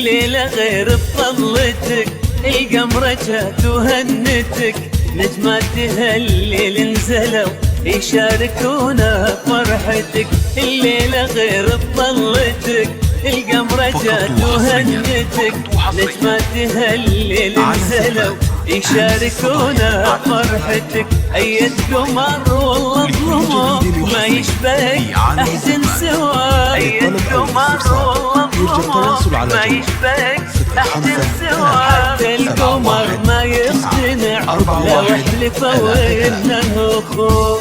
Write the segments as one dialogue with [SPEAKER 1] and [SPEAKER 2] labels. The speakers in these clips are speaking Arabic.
[SPEAKER 1] الليلة غير بطلتك، القمرة جات وهنتك، نجمات هالليل نزلوا يشاركونا فرحتك. الليلة غير بطلتك، القمرة جات وهنتك، نجمات هالليل نزلوا يشاركونا فرحتك. أية قمر والله ظلمك ما يشبهك أحسن سواك، أية قمر والله ظلمك ما يشبهك أحسن سواك. حتى القمر ما يقتنع لو احلفوا وإنه أخوك.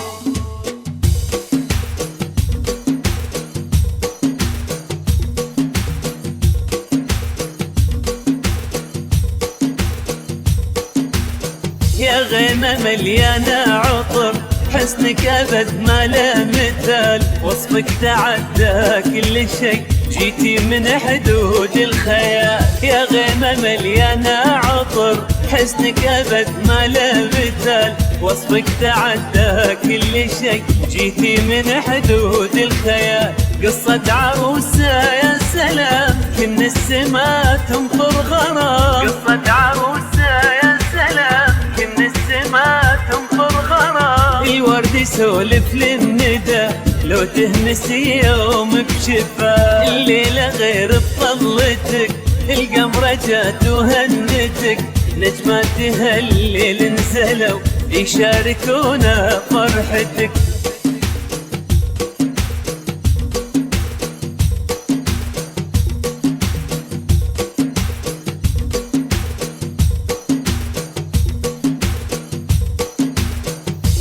[SPEAKER 1] يا غيمة مليانة عطر، حسنك أبد ما له مثال، وصفك تعدى كل شيء، جيتي من حدود الخيال. يا غيمة مليانة عطر، حسنك أبد ما له مثال، وصفك تعدى كل شيء، جيتي من حدود الخيال. قصة عروسة يا سلام كن السما تمطر غرام، قصة عروسة يا سلام كن السما تمطر غرام. الورد يسولف للندى لو تهنسي يوم بشفا. الليلة غير بطلتك، القمرة جات وهنتك، نجمات هالليل نزلوا يشاركونا فرحتك.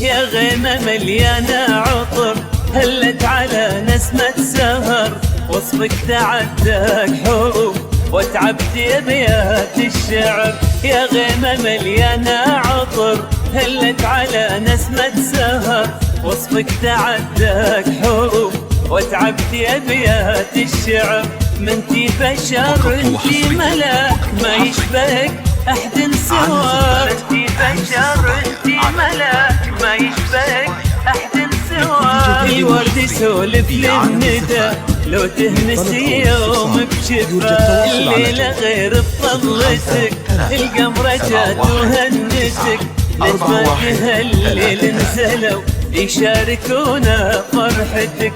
[SPEAKER 1] يا غيمة مليانة عطر، هلت على نسمة سهر، وصفك تعداك حروف وتعبت أبيات الشعر. يا غيمة مليانة عطر، هلت على نسمة سهر، وصفك تعداك حروف وتعبت أبيات الشعر. منتي بشر انتي ملاك ما يشبهك أحد سواك، انتي بشر انتي ملاك ما يشبهك أحد سواك. الورد يسولف للندى لو تهنسي يوم بشفا. الليلة غير بطلتك، القمرة جات وهنتك، نجمات هالليل نزلوا يشاركونا فرحتك.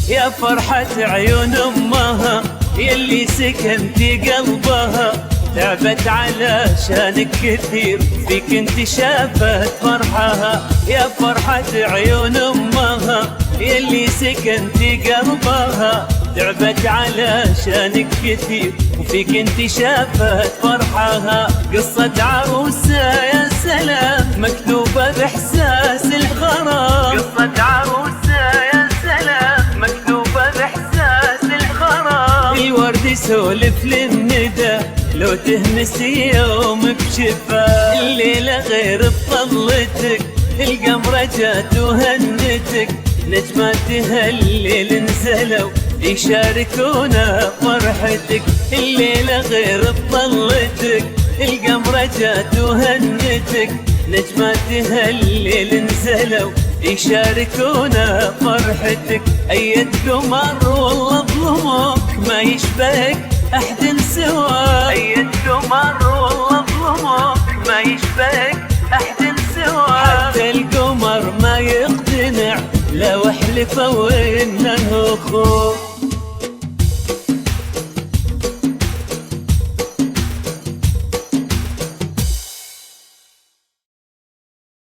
[SPEAKER 1] يا فرحة عيون أمها يلي سكنتي قلبها، تعبت علشانك كثير فيك انت شافت فرحها. يا فرحة عيون أمها يلي سكنتي قلبها، تعبت علشانك كثير وفيك انت شافت فرحها. قصة عروسة يا سلام مكتوبة بإحساس الغرام، قصة عروسة يا سلام مكتوبة بإحساس الغرام. الورد يسولف للندى لو تهنسي يوم بشفا. الليلة غير بطلتك، القمرة جات وهنتك، نجمات هالليل نزلوا يشاركونا فرحتك. الليلة غير بطلتك، القمرة جات وهنتك، نجمات هالليل نزلوا يشاركونا فرحتك. أية قمر والله ظلمك ما يشبهك أحد سواك، أية قمر والله ظلمك ما يشبهك أحد سواك. حتى القمر ما يقتنع لو احلفوا إنه أخوك.